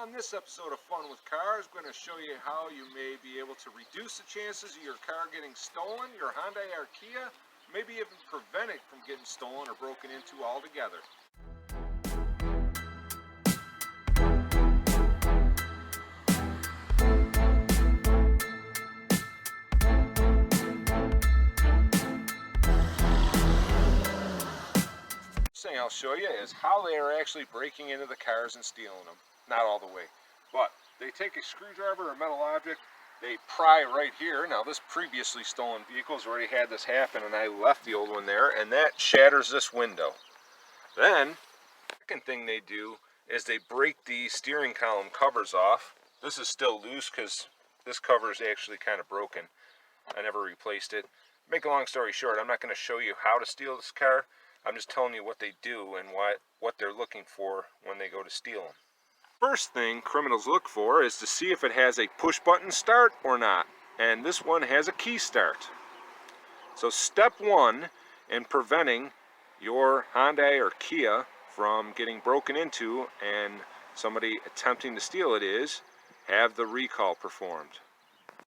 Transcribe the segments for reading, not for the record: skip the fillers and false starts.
On this episode of Fun with Cars, I'm going to show you how you may be able to reduce the chances of your car getting stolen, your Hyundai or Kia, maybe even prevent it from getting stolen or broken into altogether. First thing I'll show you is how they are actually breaking into the cars and stealing them. Not all the way, but they take a screwdriver or metal object, they pry right here. Now this previously stolen vehicle's already had this happen and I left the old one there, and that shatters this window. Then, the second thing they do is they break the steering column covers off. This is still loose because this cover is actually kind of broken. I never replaced it. Make a long story short, I'm not going to show you how to steal this car. I'm just telling you what they do and what they're looking for when they go to steal them. First thing criminals look for is to see if it has a push button start or not. And this one has a key start. So step one in preventing your Hyundai or Kia from getting broken into and somebody attempting to steal it is have the recall performed.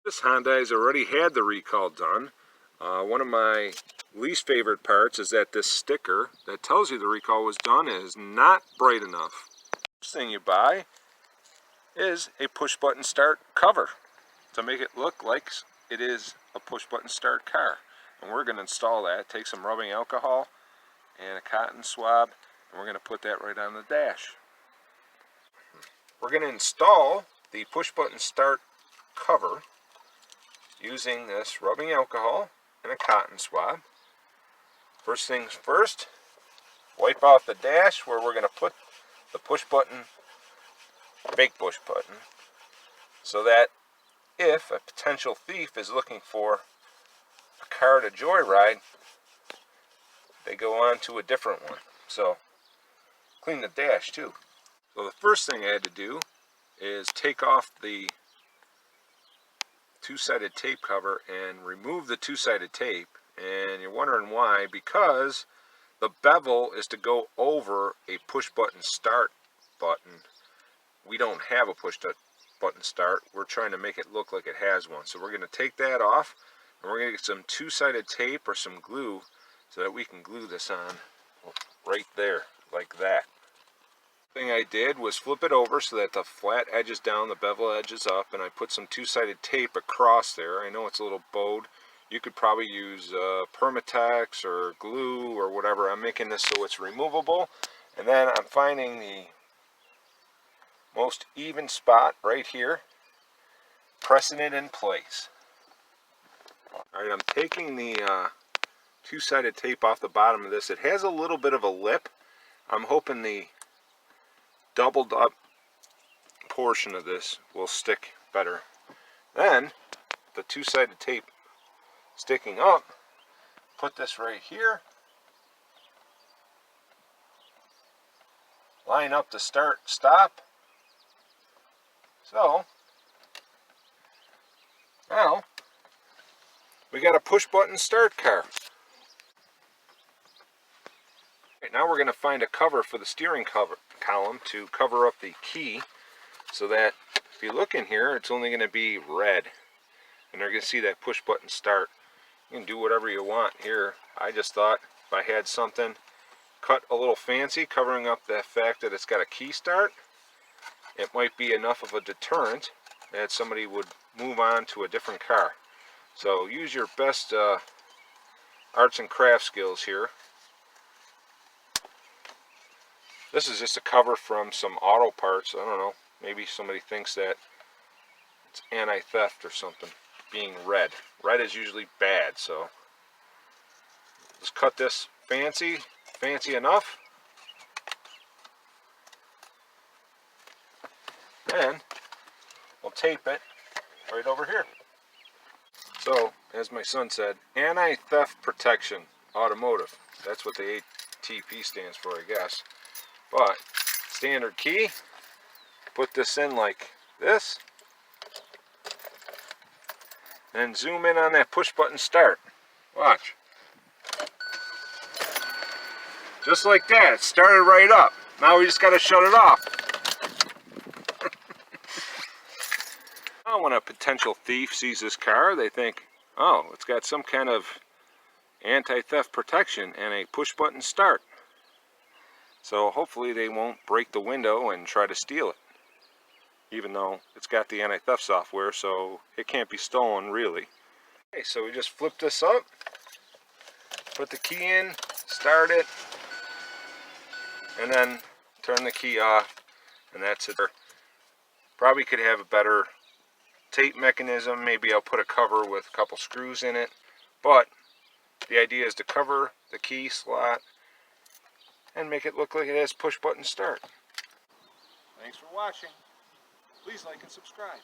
This Hyundai's already had the recall done. One of my least favorite parts is that this sticker that tells you the recall was done is not bright enough. First thing you buy is a push button start cover to make it look like it is a push button start car. And we're going to install that. Take some rubbing alcohol and a cotton swab, and we're going to put that right on the dash. We're going to install the push button start cover using this rubbing alcohol and a cotton swab. First things first, wipe off the dash where we're going to put the push button, fake push button, so that if a potential thief is looking for a car to joyride, they go on to a different one. So clean the dash too. So the first thing I had to do is take off the two-sided tape cover and remove the two-sided tape. And you're wondering why? Because the bevel is to go over a push button start button. We don't have a push button start. We're trying to make it look like it has one. So we're going to take that off and we're going to get some two-sided tape or some glue so that we can glue this on right there like that. Thing I did was flip it over so that the flat edge is down, the bevel edge is up, and I put some two-sided tape across there. I know it's a little bowed. You could probably use Permatex or glue or whatever. I'm making this so it's removable. And then I'm finding the most even spot right here, pressing it in place. Alright, I'm taking the two-sided tape off the bottom of this. It has a little bit of a lip. I'm hoping the doubled up portion of this will stick better. Then the two-sided tape sticking up, put this right here, line up the start stop. So now we got a push button start car. Right, now we're going to find a cover for the steering column to cover up the key, so that if you look in here, it's only going to be red, and they're going to see that push button start. You can do whatever you want here. I just thought if I had something cut a little fancy, covering up the fact that it's got a key start, it might be enough of a deterrent that somebody would move on to a different car. So use your best arts and crafts skills here. This is just a cover from some auto parts. I don't know, maybe somebody thinks that it's anti-theft or something, being red. Red is usually bad, so just cut this fancy enough. Then we'll tape it right over here. So, as my son said, anti-theft protection automotive. That's what the ATP stands for, I guess. But standard key, put this in like this, and zoom in on that push button start. Watch. Just like that, it started right up. Now we just got to shut it off. Now when a potential thief sees this car, they think, oh, it's got some kind of anti-theft protection and a push-button start. So hopefully they won't break the window and try to steal it, even though it's got the anti-theft software, so it can't be stolen really. Okay, so we just flip this up, put the key in, start it, and then turn the key off, and that's it. Probably could have a better tape mechanism. Maybe I'll put a cover with a couple screws in it, but the idea is to cover the key slot and make it look like it has push button start. Thanks for watching. Please like and subscribe.